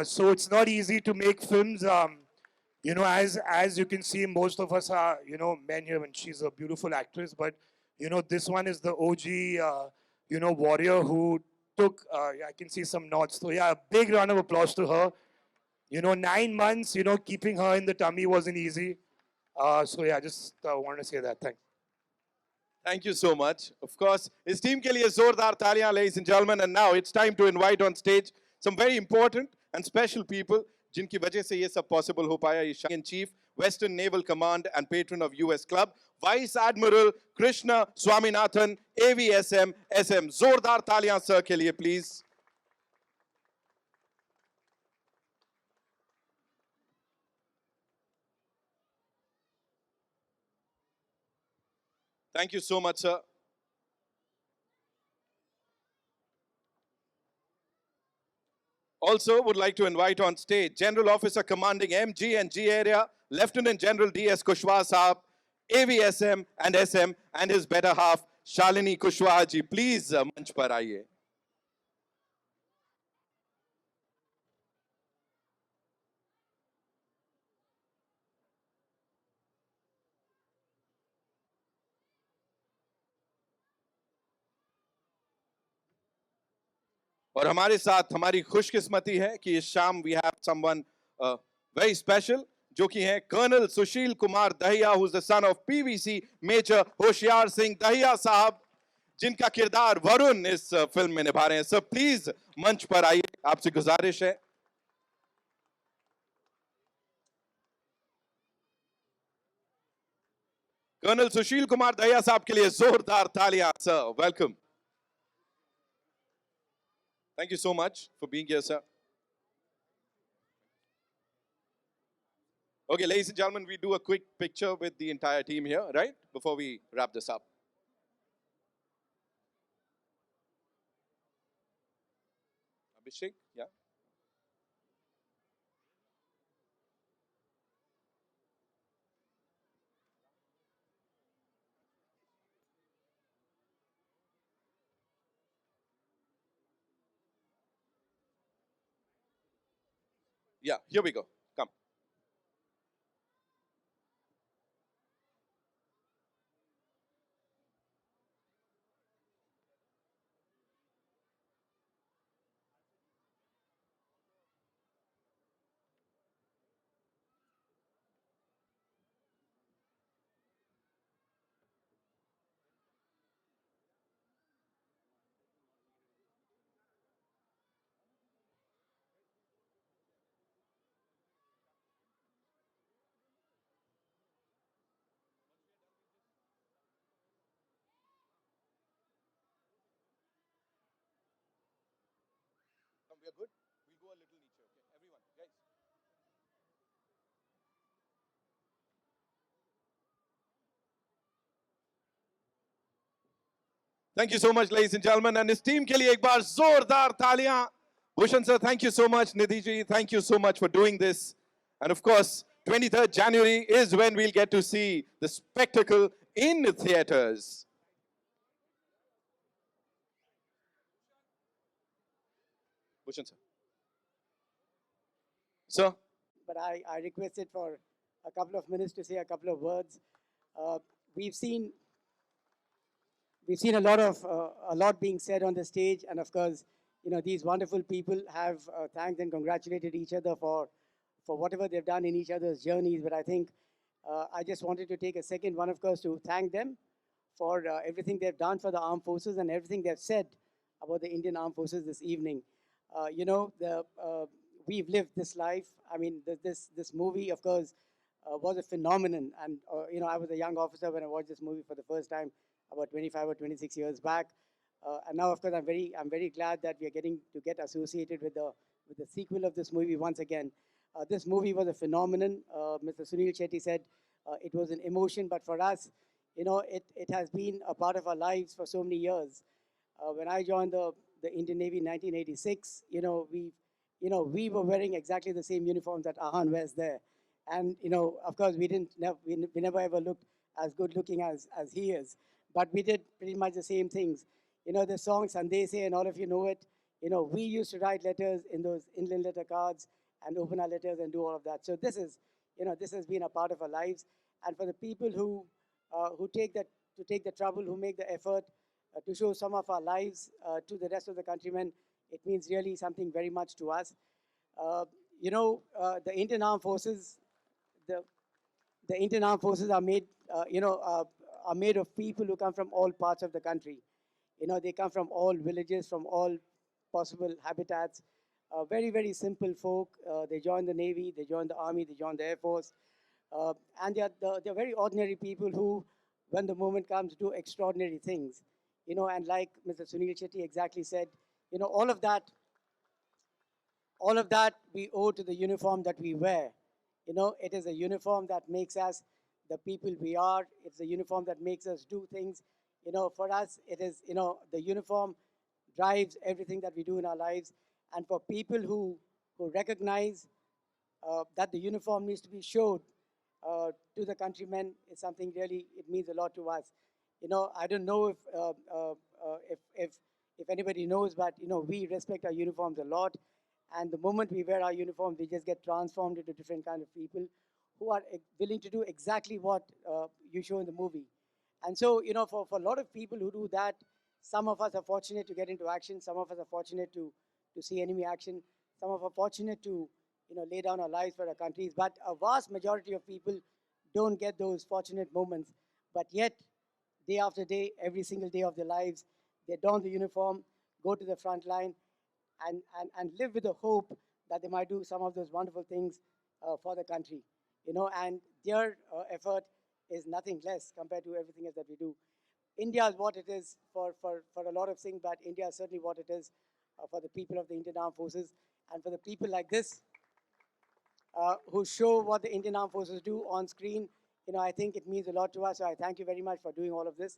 So it's not easy to make films. As you can see, most of us are, men here, and she's a beautiful actress. But, this one is the OG, warrior who took, I can see some nods. So, yeah, a big round of applause to her. 9 months, keeping her in the tummy wasn't easy. So, yeah, just wanted to say that. Thanks. Thank you so much. Of course, his team ke liye zordar taaliyan, ladies and gentlemen. And now it's time to invite on stage some very important and special people जिनकी वजह से ये सब possible हो पाया. In Chief, Western Naval Command and patron of US Club, Vice Admiral Krishna Swaminathan, AVSM SM. जोरदार तालियां sir के लिए please. Thank you so much, sir. Also would like to invite on stage General Officer Commanding MG and G Area, Lieutenant General D.S. Kushwaha Saab, AVSM and SM, and his better half, Shalini Kushwaha ji. Please, मंच पर आइए. और हमारे साथ हमारी खुशकिस्मती है कि इस शाम we have someone very special जो कि हैं colonel Sushil Kumar Dahiya, who is the son of PVC Major Hoshiyar Singh Dahiya साहब, जिनका किरदार वरुण इस फिल्म में निभा रहे हैं. सर प्लीज मंच पर आइए, आपसे गुजारिश है. कर्नल सुशील कुमार दहिया साहब के लिए जोरदार तालियां sir welcome thank you so much for being here sir Okay, ladies and gentlemen, we do a quick picture with the entire team here, right? Before we wrap this up. Abhishek, yeah. Yeah, here we go. Come. Come, we are good. We'll go a little niche, okay? Everyone, guys. Thank you so much, ladies and gentlemen. And his team के लिए एक बार जोरदार तालियां. Bhushan sir, thank you so much. Nidhi ji, thank you so much for doing this. And of course, 23rd January is when we'll get to see the spectacle in the theaters. Bhushan sir. Sir. But I requested for a couple of minutes to say a couple of words. We've seen a lot being said on the stage, and of course, you know, these wonderful people have thanked and congratulated each other for whatever they've done in each other's journeys. But I think I just wanted to take a second, one of course, to thank them for everything they've done for the armed forces and everything they've said about the Indian armed forces this evening. You know, we've lived this life. I mean, this movie, of course, was a phenomenon. And you know, I was a young officer when I watched this movie for the first time about 25 or 26 years back. And now, of course, I'm very glad that we are getting to get associated with the sequel of this movie once again. This movie was a phenomenon. Mr. Sunil Shetty said it was an emotion, but for us, you know, it has been a part of our lives for so many years. When I joined the Indian Navy in 1986, you know, we were wearing exactly the same uniforms that Ahan wears there. And, you know, of course, we never ever looked as good looking as he is. But we did pretty much the same things. You know, the song Sandese, and all of you know it. You know, we used to write letters in those inland letter cards and open our letters and do all of that. So this is, you know, this has been a part of our lives. And for the people who take the trouble, who make the effort to show some of our lives to the rest of the countrymen, it means really something very much to us. You know, the Indian Armed Forces, the Indian Armed Forces are made, are made of people who come from all parts of the country. You know, they come from all villages, from all possible habitats. Very, very simple folk. They join the Navy, they join the Army, they join the Air Force. And they're very ordinary people who, when the moment comes, do extraordinary things. You know, and like Mr. Sunil Shetty exactly said, you know, all of that we owe to the uniform that we wear. You know, it is a uniform that makes us the people we are. It's a uniform that makes us do things. You know, for us, it is, you know, the uniform drives everything that we do in our lives. And for people who recognize that the uniform needs to be showed to the countrymen, is something really, it means a lot to us. You know, I don't know if anybody knows, but, you know, we respect our uniforms a lot. And the moment we wear our uniforms, we just get transformed into different kind of people who are willing to do exactly what you show in the movie. And so, you know, for a lot of people who do that, some of us are fortunate to get into action. Some of us are fortunate to see enemy action. Some of us are fortunate to, you know, lay down our lives for our countries. But a vast majority of people don't get those fortunate moments. But yet, day after day, every single day of their lives, they don the uniform, go to the front line, and live with the hope that they might do some of those wonderful things for the country. You know, and their effort is nothing less compared to everything else that we do. India is what it is for a lot of things, but India is certainly what it is for the people of the Indian Armed Forces, and for the people like this who show what the Indian Armed Forces do on screen. I think it means a lot to us. So I thank you very much for doing all of this.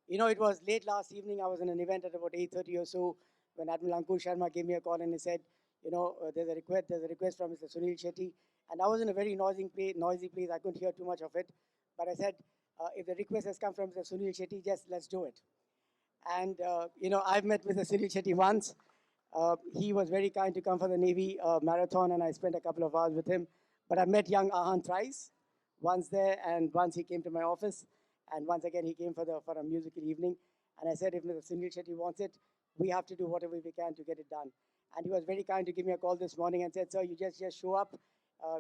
It was late last evening. I was in an event at about 8:30 or so when Admiral Ankur Sharma gave me a call and he said, there's a request from Mr. Sunil Shetty. And I was in a very noisy place. I couldn't hear too much of it. But I said, if the request has come from Mr. Sunil Shetty, just let's do it. And, I've met Mr. Sunil Shetty once. He was very kind to come for the Navy marathon, and I spent a couple of hours with him. But I met young Ahan thrice, once there, and once he came to my office, and once again he came for a musical evening. And I said, if Mr. Sunil Shetty wants it, we have to do whatever we can to get it done. And he was very kind to give me a call this morning and said, sir, you just show up.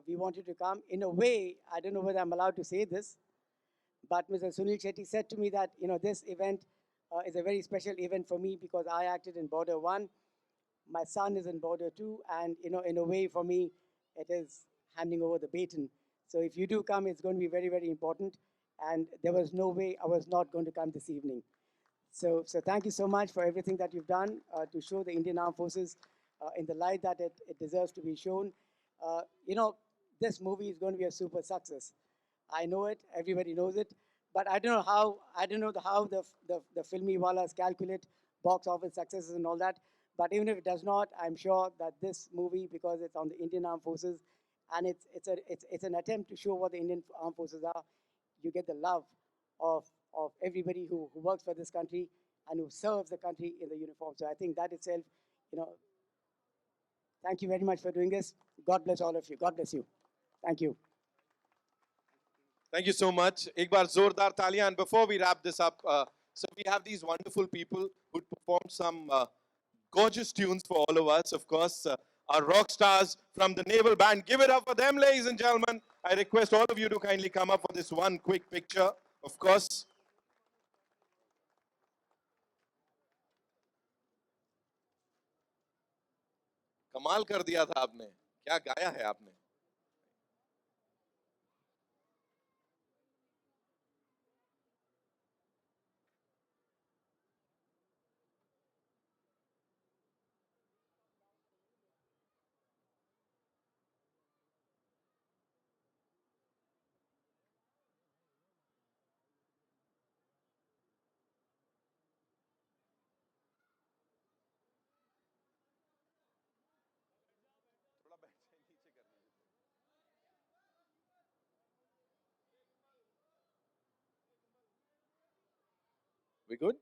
We want you to come. In a way, I don't know whether I'm allowed to say this, but Mr. Sunil Shetty said to me that, this event is a very special event for me because I acted in Border 1. My son is in Border 2, and, in a way for me, it is handing over the baton. So if you do come, it's going to be very, very important. And there was no way I was not going to come this evening. So thank you so much for everything that you've done to show the Indian Armed Forces in the light that it deserves to be shown. This movie is going to be a super success. I know it. Everybody knows it. But I don't know how the filmy wallas calculate box office successes and all that. But even if it does not, I'm sure that this movie, because it's on the Indian Armed Forces, and it's an attempt to show what the Indian Armed Forces are, you get the love of everybody who works for this country and who serves the country in the uniform. So I think that itself, thank you very much for doing this. God bless all of you. God bless you. Thank you. Thank you so much. Ek baar zordar taaliyan. And before we wrap this up, so we have these wonderful people who performed some gorgeous tunes for all of us. Of course, our rock stars from the Naval Band. Give it up for them, ladies and gentlemen. I request all of you to kindly come up for this one quick picture. Of course. कमाल कर दिया था आपने. क्या गाया है आपने? We good?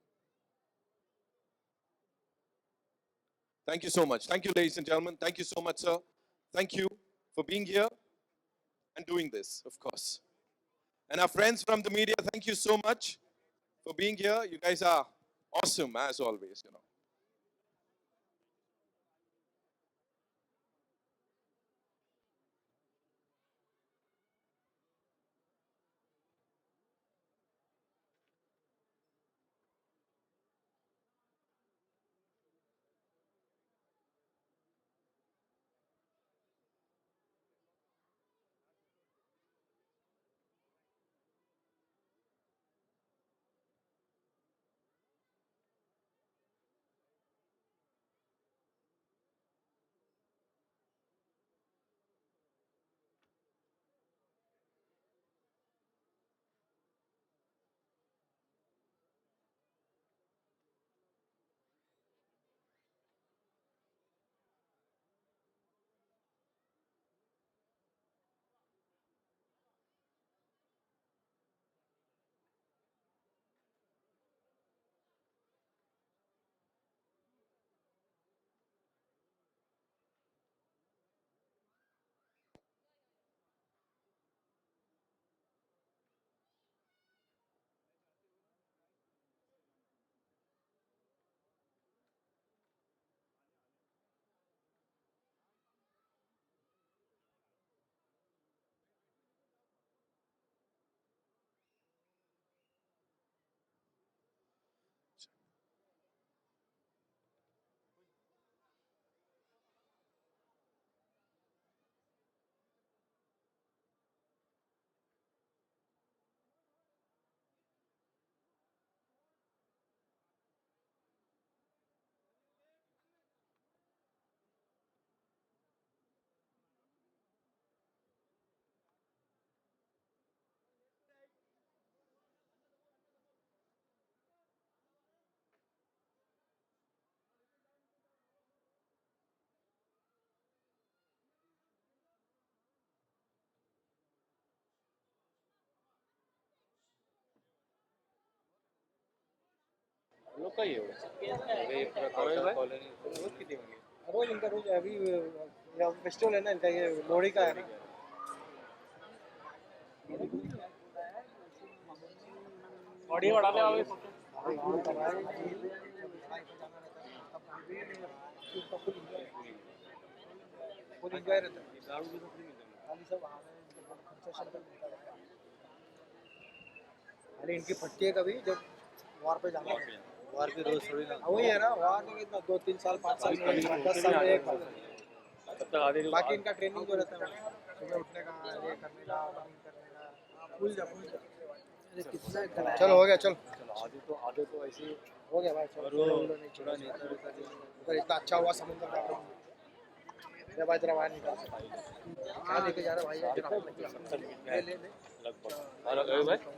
Thank you so much. Thank you, ladies and gentlemen. Thank you so much, sir. Thank you for being here and doing this, of course. And our friends from the media, thank you so much for being here. You guys are awesome, as always, लोग का ही है रोज किती होंगे रोज इनका रोज अभी festival है ना इनका, ये लोहड़ी का है ना। ऑडियो बढ़ा ले आगे फुल एंजॉय रहता है। खाली सब आ रहे हैं, इनके बहुत खर्चा शर्चा मिलता है। खाली इनकी फटती है कभी जब वार पे जाना है। वार पे रोज थोड़ी ना वही है ना, वार में कितना 2-3 साल 5 साल में 10 साल में एक बार। बाकी इनका ट्रेनिंग जो रहता है सुबह उठने का, ये करने का, रनिंग करने का, भूल जा। चलो हो गया, चल आधे तो ऐसे ही हो गया भाई। थोड़ा नेता इतना अच्छा हुआ समुद्र का ये भाई तेरा बाहर निकाल क्या लेके जा रहा भाई? ले लगभग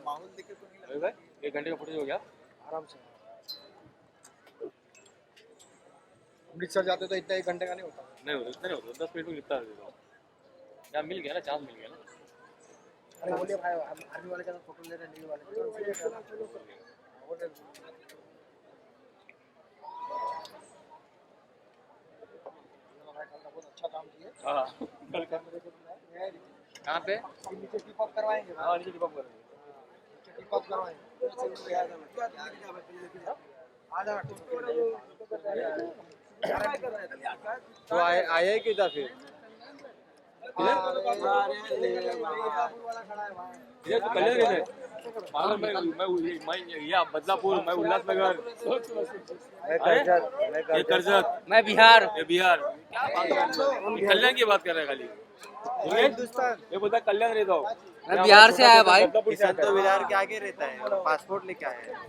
माहौल देखे तो नहीं भाई 1 घंटे का फुटेज हो गया आराम से। अमृतसर जाते तो इतना 1 घंटे का नहीं होता। नहीं होता, इतना नहीं होता, 10 मिनट में कितना क्या मिल गया ना, चांस मिल गया ना। अरे बोलिए भाई, आर्मी वाले का फोटो ले रहे हैं, नेवी वाले बहुत अच्छा काम किया। हाँ कहाँ पे नीचे टिप अप करवाएंगे। हाँ नीचे टिप अप करेंगे, नीचे टिप अप करवाएंगे। आ जाना तो आए किधर फिर ये तो कल्याण है पागल। मैं ये बदलापुर, मैं उल्लासनगर, ये करजत, मैं बिहार, ये बिहार। क्या कल्याण की बात कर रहे हैं खाली, ये बोलता कल्याण रहता हूँ। मैं बिहार से आया भाई। तो बिहार के आगे रहता है, पासपोर्ट लेके आया है।